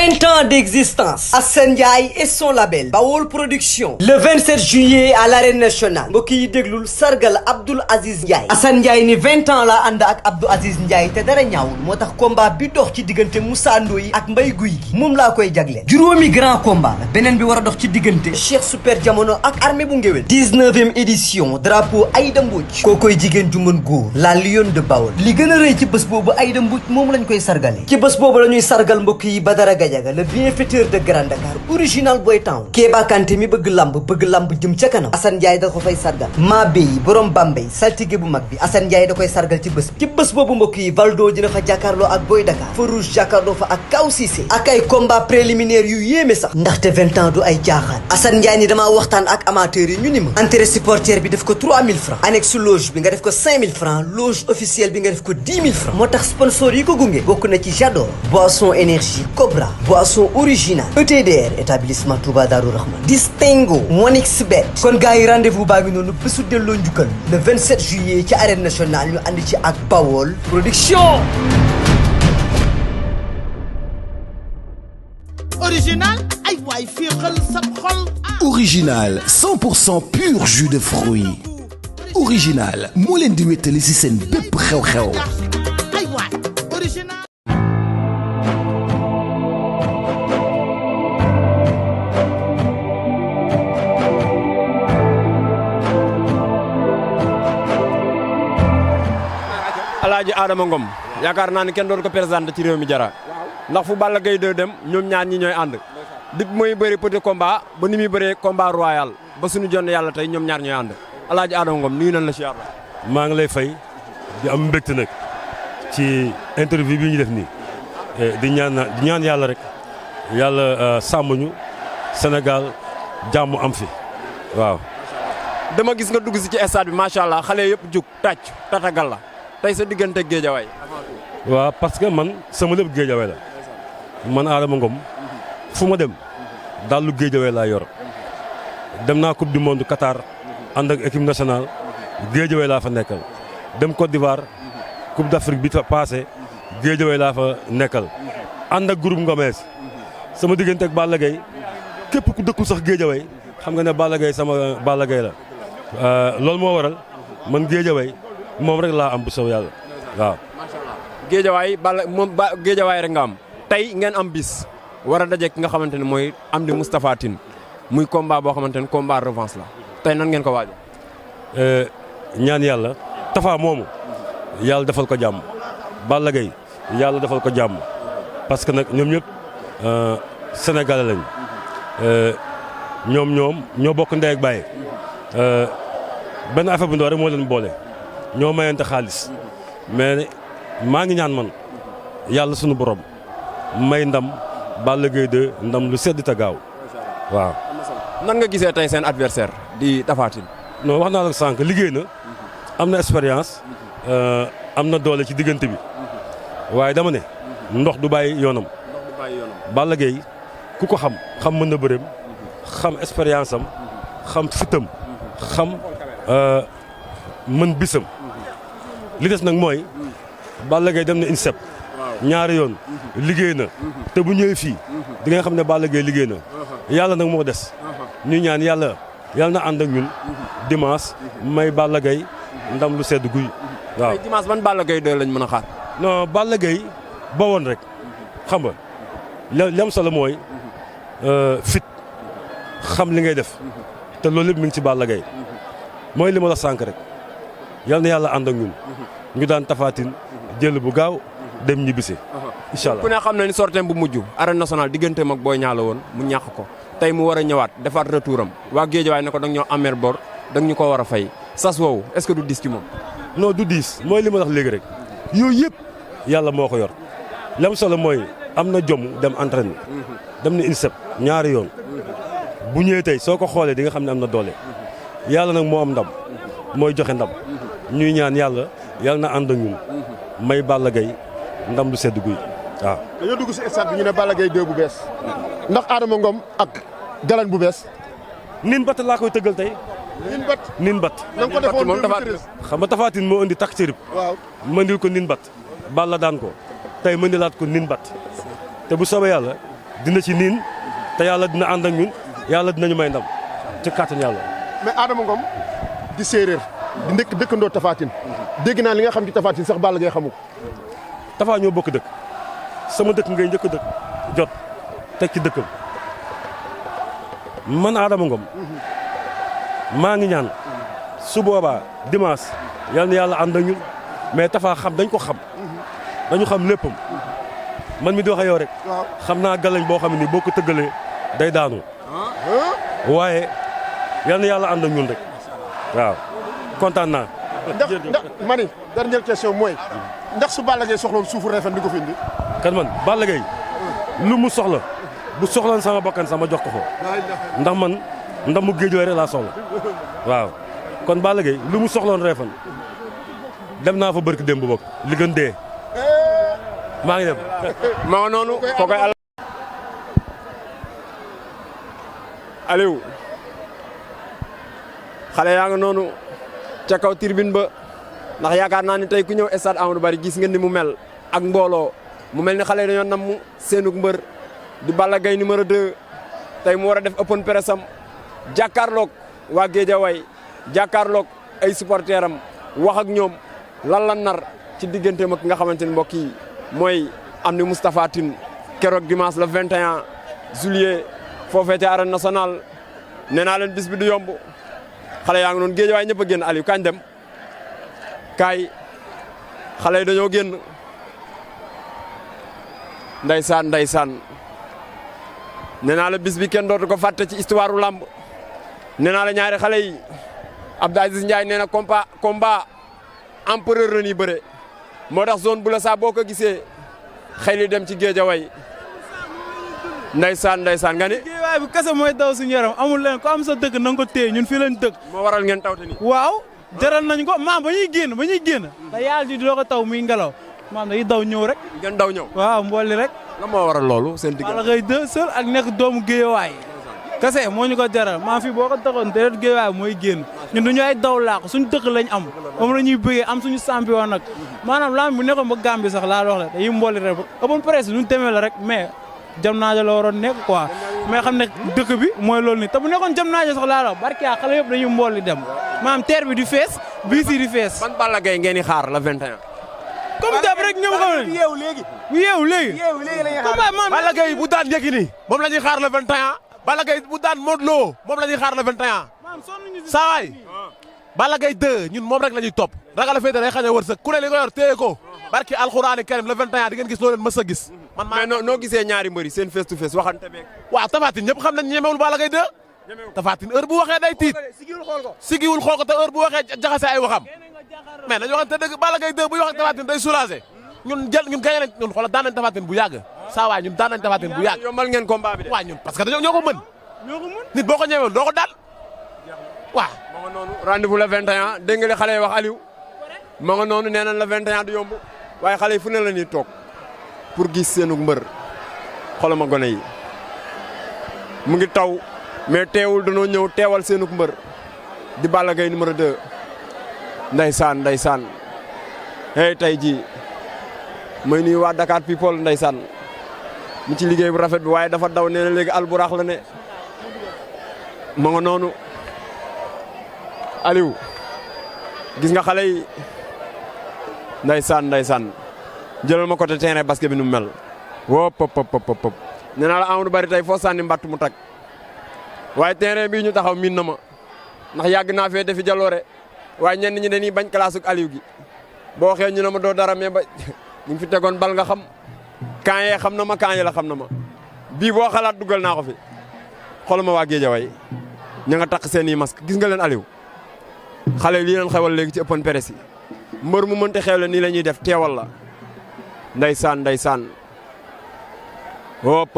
20 ans d'existence. Assane Ndiaye et son label Bawol Production. Le 27 juillet à l'arène nationale. mbokk yi déglul sargal Abdoul Aziz Ndiaye. Assane Ndiaye ni 20 ans la ànd ak Abdou Aziz Ndiaye te dara ñaawul moo tax combat bi dox ci diggante Moussa Ndoye ak Mbaye Gouye Gui moom laa koy jagleel. juróomi grand combat la beneen bi war a dox ci diggante Cheikh Super Jamono ak armée bu ngéwél. 19e édition drapeau Aïda Mbodj. koo koy jigéen ju mën góor la lionne de Bawol. li gën a rëy ci bés boobu Aïda Mbodj moom lañ koy sargale. ci bés boobu la ñuy sargal mbokk yi Badara Gadiaga le bienfaiteur de Grand Dakar original boy town. Kéba Kanté mi bëgg lamb jëm ca kanam. Assane Ndiaye da ko fay sargal. Mabé borom Bambey saltige bu mag bi Assane Ndiaye da koy sargal ci bés bi. ci bés boobu mbokk yi Valdo dina fa jàkkaarloo ak Boy Dakar. Farouche jàkkaarloo fa ak Kaw Cissé. ak ay combat préliminaire yu yéeme sax. ndaxte 20 ans du ay jaaxaan. Assane Ndiaye ni damaa waxtaan ak amateurs yi ñu ni ma. entrée supporter bi def ko 3000 francs. annexe loge bi nga def ko 5000 francs. loge officielle bi nga def ko 10 000 francs. moo tax sponsor yi ko gunge bokk na ci Jador. Boisson énergie Cobra. boisson original ETDR établissement Touba Darou Rahman. Distingo Monixbet. kon gars yi rendez-vous baa ngi noonu bésu delloo njukkal le 27 juillet ci arène nationale ñu ànd ci ak Bawol Production. Original ay waay fii xel sab xol. Original 100% pur jus de fruits. Original moo leen di wéttali ci seen bépp xew-xew. ay waay original. Alaaji Adama Ngom yaakaar naa ni kenn doon ko présenté ci réew mi jara ndax fu Balla Gaye 2 dem ñoom ñaar ñi ñooy ànd dip mooy bëri petit combat ba ni muy bëree combat royal ba suñu jonn yàlla tey ñoom ñaar ñooy ànd Alaaji Adama Ngom nuyu nañ la siyaar la. maa ngi lay fay di am mbégte nag ci interview bi ñu def nii di ñaan yàlla rek yàlla sàmm ñu Sénégal jàmm am fi waaw. dama gis nga dugg si ci stade bi macha allah xale yëpp jug tàcc tatagal la tey sa diggante Géejawaay. waaw parce que man sama lépp Géejawaay la man Adama Ngom fu ma dem daal lu Géejawaay laa yor dem naa coupe du monde Qatar ànd ak équipe nationale Géejawaay laa fa nekkal dem Côte d'Ivoire coupe d'Afrique bi passé Géejawaay laa fa nekkal ànd ak groupe Ngomees sama diggante ak Balla Gaye képp ku dëkkul sax Géejawaay xam nga ne Balla Gaye sama Balla Gaye la loolu moo waral man Géejawaay moom rek laa am bu sow yàlla waaw. macha allah Géejawaay Balla moom Géejawaay rek nga am tey ngeen am bis war a daje ki nga xamante ne mooy Amdy Moustapha Tine muy combat boo xamante ne combat revanche la tey nan ngeen ko waajal. ñaan yàlla Tafa moomu yàlla defal ko jàmm Balla Gaye yàlla defal ko jàmm parce que nag ñoom ñëpp sénégalais lañ ñoo bokk ndey ak baay benn affaire bu ndaw rek moo leen boole. ñoo mayante xaalis mais maa ngi ñaan man yàlla sunu borom may ndam Balla Gaye 2 ndam lu sedd ta gaaw waaw. nan nga gisee tey seen adversaire di Tapha Tine. non wax naa la sànq liggéey na am na expérience am na doole ci diggante bi waaye dama ne ndox du bàyyi yoonam. Balla Gaye ku ko xam mën na bëreem xam expérience am xam fitam xam mën bisam. li des nag mooy Balla Gaye dem na INSEP ñaari yoon liggéey na te bu ñëwee fii di nga xam ne Balla Gaye liggéey na yàlla nag moo des ñu ñaan yàlla na ànd ak ñun dimanche may Balla Gaye ndam lu sedd guy waaw. dimanche ban Balla Gaye 2 lañ mën a xaar. non Balla Gaye ba woon rek xam nga li am solo mooy fit xam li ngay def te loolu lépp mi ngi ci Balla Gaye mooy li ma la sànq rek. yal na yàlla ànd ak ñun ñu daan Tapha Tine jël bu gaaw dem ñibbisi incha allah. ku ne xam na ni sorteem bu mujj arène nationale digganteem ak Boy Niang la woon mu ñàkk ko tey mu war a ñëwaat defaat retouram waa Géejawaay ne ko da nga ñoo ameel bor da nga ñu ko war a fay sas woowu est-ce que du diis ci moom. non du diis mooy li ma wax léegi rek yooyu yëpp yàlla moo ko yor li am solo mooy am na jom dem entraîner dem na INSEP ñaari yoon bu ñëwee tey soo ko xoolee di nga xam ne am na doole yàlla nag moo am ndam mooy joxe ndam. ñuy ñaan yàlla na ànd ak ñun may Balla Gaye ndam lu sedd guy waaw. dañoo dugg si stade bi ñu ne Balla Gaye 2 bu bees ndax Adama Ngom ak galan bu bees. nin bat laa koy tëggal tey. nin bat. na nga ko defoon moom xam nga Tapha Tine moo indi takk cirib. waaw mëndil ko nin bat. Balla daan ko tey mëndilaat ko nin bat te bu soobee yàlla dina ci niin te yàlla dina ànd ak ñun yàlla dinañu may ndam ci kàttan yàlla. mais Adama Ngom di séeréer di dëkkandoo Tapha Tine dégg naa li nga xam ci Tapha Tine sax Balla Gaye xamu ko. Tapha ñoo bokk dëkk sama dëkk ngay njëkk a dëkk jot teg ci dëkkam man Adama Ngom maa ngi ñaan su boobaa dimanche yal na yàlla ànd ak ñun mais Tapha xam dañ ko xam dañu xam léppam man mi di wax ak yow rek xam naa galañ boo xam ne nii boo ko tëggalee day daanu waaye yal na yàlla ànd ak ñun rek waaw kontaan naa. ndax mani dernière question mooy ndax su Balla Gaye soxloon suufu Refane di ko fi indi. kan man Balla Gaye lu mu soxla bu soxlaan sama bakkan sama jox ko ko ndax man ndam mu géej rek laa soxla waaw kon Balla Gaye lu mu soxloon Refane dem naa fa barki démb bokk li gën dee maa ngi dem. ma nga noonu ko koy Aliou xale yaa nga noonu ca kaw tribune ba ndax yaakaar naa ni tey ku ñëw stade Amadou Barry gis ngeen ni mu mel ak mbooloo mu mel ni xale yi dañoo namm seenug mbër di Balla Gaye numéro 2 tey mu war a def open press am jàkkaarloog waa Guédiawaye jàkkaarloog ay supporters am wax ak ñoom lan la nar ci digganteem ak nga xamante ni mbokk yi mooy am ni Moustapha Tine keroog dimanche le 21 juillet foofee ca arène nationale nee naa leen bis bi du yomb xale yaa ngi noonu Guédiawaye ñëpp a génn Aliou kañ dem kaay xale yi dañoo génn ndeysaan nee naa la bis bi kenn dootu ko fàtte ci histoire u làmb nee naa la ñaari xale yi Abdou Aziz Ndiaye nee na combat empereur la ñuy bëre moo tax zone bu la saa boo ko gisee xel yi dem ci Guédiawaye ndeysaan nga ni Guédiawaye bu kese mooy daw suñu yaram amul leen ko am sa dëkk na nga ko téye ñun fii lañ dëkk moo waral ngeen tawte ni waaw jaral nañ ko maam ba ñuy génn te yàlla di doo ko taw muy ngelaw maam dañuy daw ñëw rek ngeen daw ñëw waaw mbooli rek la moo waral loolu seen diggante Balla Gaye 2 seul ak nekk doomu Guédiawaye kese moo ñu ko jaral maam fii boo ko taxoon déedéet Guédiawaye mooy génn ñun duñu ay daw laax suñu dëkk lañ am moom la ñuy bëggee am suñu champion nag maanaam lamb bu nekkoon ba Gambie sax laa wax la dañuy mbooli rek open press ñu demee la rek mais jam naajo la waroon nekk quoi mais xam ne dëkk bi mooy loolu ni te bu nekkoon jam naajo sax laa la barki xale yëpp dañuy mbool di dem maanaam terre bi di fees bii si di fees. ban Balla Gaye ngeen di xaar la 21. comme dab rek ñoom xam ne yeewu léegi. bu yeewu léegi. la ñuy xaar Balla Gaye bu daan Yékini moom la ñuy xaar le 21. Balla Gaye bu daan Modou Lo moom la ñuy xaar le 21. saa waay Balla Gaye 2 ñun moom rek la ñuy topp ragal a féete day xañ a wërsëg ku ne li nga yor téye ko barki alxuraani karim le 21 di ngeen gis loo leen mës a gis. man mais noo gisee ñaari mbëri seen face to face waxante beeg. waaw Tapha Tine ñëpp xam nañ ñemewul Balla Gaye 2. Tapha Tine heure bu waxee day tiit sigiwul xool ko te heure bu waxee jaxase ay waxam mais nañu waxante dëgg Balla Gaye 2 buy wax ak Tapha Tine day soulagé ñun gañe nañ ñun xoolal daan nañ Tapha Tine bu yàgg saa waay ñun daan nañ Tapha Tine bu yàgg. yombal ngeen combat bi de. waaw ñun parce que ñoo ko mën nit boo ko ñemewul doo ko daan waaw. ma nga noonu rendez-vous le 21 dégg nga li xale yi wax Aliou ma nga noonu nee nañ le 21 du yomb waaye xale yi fu ne la ñuy toog pour gis seenu mbër xoolal ma gone yi mu ngi taw mais teewul danoo ñëw teewal seenu mbër di Balla Gaye numéro 2 ndeysaan hey tey jii may nuyu waa Dakar people ndeysaan mi ci liggéey bu rafet bi waaye dafa daw nee na léegi alburax la ne ma nga noonu Aliou gis nga xale yi ndeysaan jëlal ma côté terrain basket bi nu mu mel wop pop nee naa la Amadou Barry tey foo sànni mbatt mu tag waaye terrain bii ñu taxaw miin na ma ndax yàgg naa fee defi jaloore waaye ñenn ñi dañuy bañ classe ak Aliou gi boo waxee ñu ne ma doo dara mais ba ñu fi tegoon bal nga xam kan yee xam na ma kan yi la xam na ma bii boo xalaat dugal naa ko fi xoolal ma waa Guédiawaye ña nga takk seen i masque gis nga leen Aliou xale lii leen xewal léegi ci open press yi mbër mu mënti xewle nii la ñuy def teewal la ndeysaan hop